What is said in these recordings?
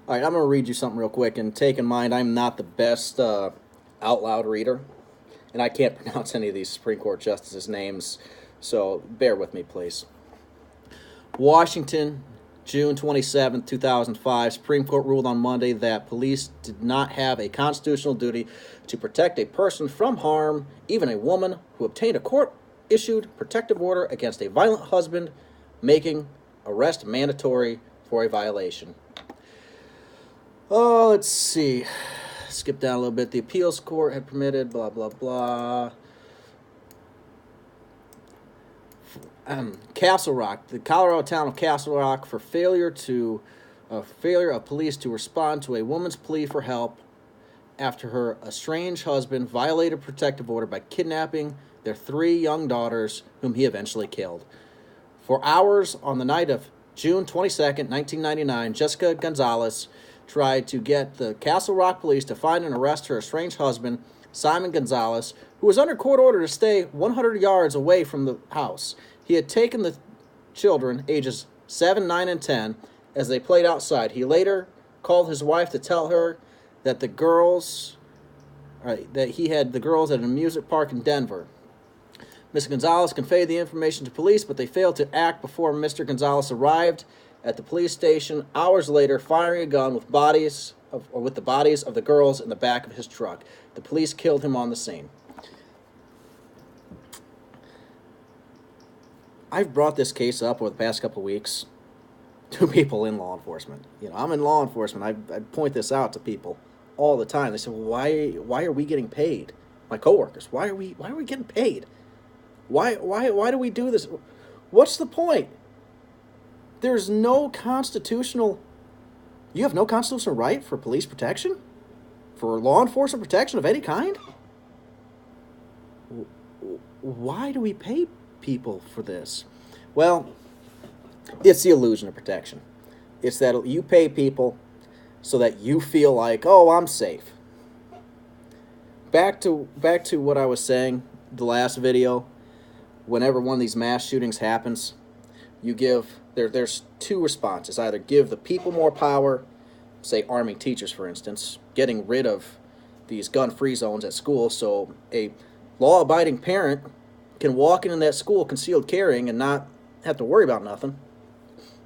All right, I'm going to read you something real quick, and take in mind I'm not the best out loud reader, and I can't pronounce any of these Supreme Court justices' names, so bear with me, please. Washington, June 27, 2005, Supreme Court ruled on Monday that police did not have a constitutional duty to protect a person from harm, even a woman who obtained a court-issued protective order against a violent husband, making arrest mandatory for a violation. Oh, let's see. Skip down a little bit. The appeals court had permitted, blah, blah, blah. Castle Rock, the Colorado town of Castle Rock, for failure of police to respond to a woman's plea for help after her estranged husband violated protective order by kidnapping their 3 young daughters, whom he eventually killed. For hours on the night of June 22nd, 1999, Jessica Gonzalez tried to get the Castle Rock police to find and arrest her estranged husband, Simon Gonzalez, who was under court order to stay 100 yards away from the house. He had taken the children, ages 7, 9, and 10, as they played outside. He later called his wife to tell her that he had the girls at an amusement park in Denver. Ms. Gonzalez conveyed the information to police, but they failed to act before Mr. Gonzalez arrived at the police station hours later, firing a gun with the bodies of the girls in the back of his truck. The police killed him on the scene. I've brought this case up over the past couple of weeks to people in law enforcement. I'm in law enforcement. I point this out to people all the time. They say, well, why are we getting paid? My coworkers, why are we getting paid? Why do we do this? What's the point? There's no constitutional... You have no constitutional right for police protection? For law enforcement protection of any kind? Why do we pay people for this? Well, it's the illusion of protection. It's that you pay people so that you feel like, oh, I'm safe. Back to what I was saying the last video. Whenever one of these mass shootings happens, you give... There's 2 responses. Either give the people more power, say arming teachers, for instance, getting rid of these gun-free zones at school so a law-abiding parent can walk into that school concealed carrying and not have to worry about nothing.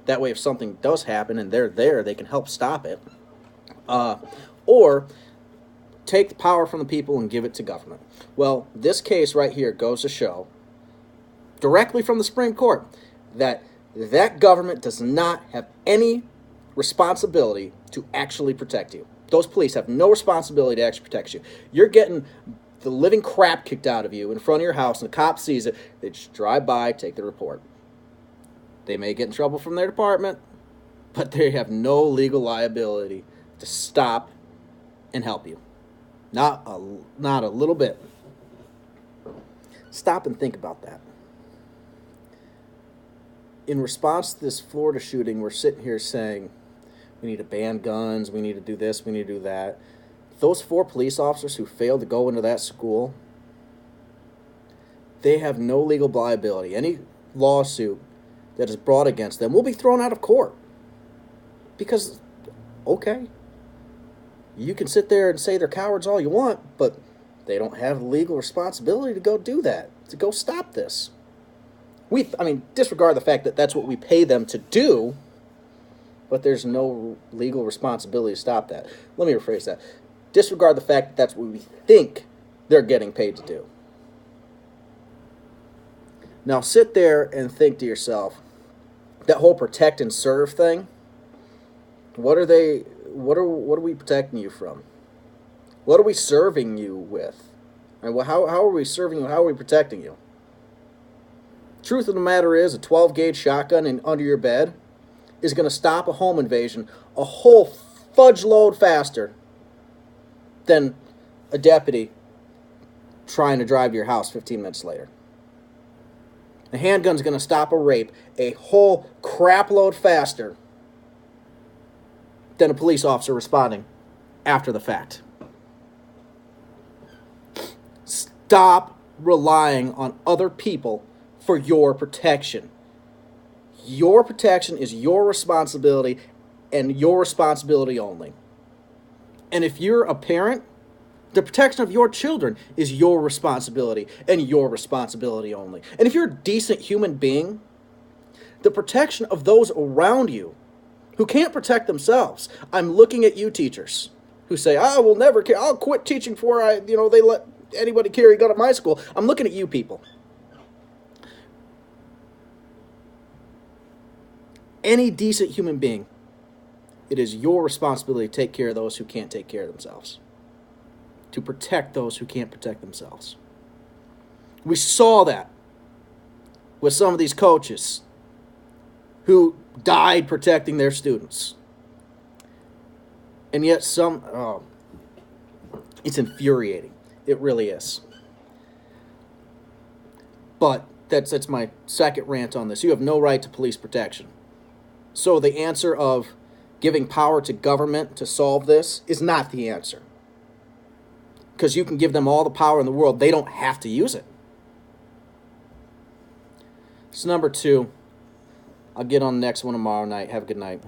That way, if something does happen and they're there, they can help stop it. Or take the power from the people and give it to government. Well, this case right here goes to show, directly from the Supreme Court, that government does not have any responsibility to actually protect you. Those police have no responsibility to actually protect you. You're getting the living crap kicked out of you in front of your house, and the cop sees it. They just drive by, take the report. They may get in trouble from their department, but they have no legal liability to stop and help you. Not a little bit. Stop and think about that. In response to this Florida shooting, we're sitting here saying, we need to ban guns, we need to do this, we need to do that. Those 4 police officers who failed to go into that school, they have no legal liability. Any lawsuit that is brought against them will be thrown out of court. Because, okay, you can sit there and say they're cowards all you want, but they don't have the legal responsibility to go do that, to go stop this. Disregard the fact that that's what we pay them to do, but there's no legal responsibility to stop that. Let me rephrase that. Disregard the fact that that's what we think they're getting paid to do. Now sit there and think to yourself, that whole protect and serve thing, what are we protecting you from? What are we serving you with? How are we serving you? How are we protecting you? Truth of the matter is, a 12-gauge shotgun under your bed is going to stop a home invasion a whole fudge load faster than a deputy trying to drive to your house 15 minutes later. A handgun's going to stop a rape a whole crap load faster than a police officer responding after the fact. Stop relying on other people for your protection. Your protection is your responsibility, and your responsibility only. And if you're a parent, the protection of your children is your responsibility and your responsibility only. And if you're a decent human being, the protection of those around you who can't protect themselves. I'm looking at you teachers who say, I will never care. I'll quit teaching before they let anybody carry a gun at my school. I'm looking at you people. Any decent human being, it is your responsibility to take care of those who can't take care of themselves, to protect those who can't protect themselves. We saw that with some of these coaches who died protecting their students. And yet it's infuriating. It really is. But that's my second rant on this. You have no right to police protection. So the answer of giving power to government to solve this is not the answer. Because you can give them all the power in the world. They don't have to use it. So number 2, I'll get on the next one tomorrow night. Have a good night.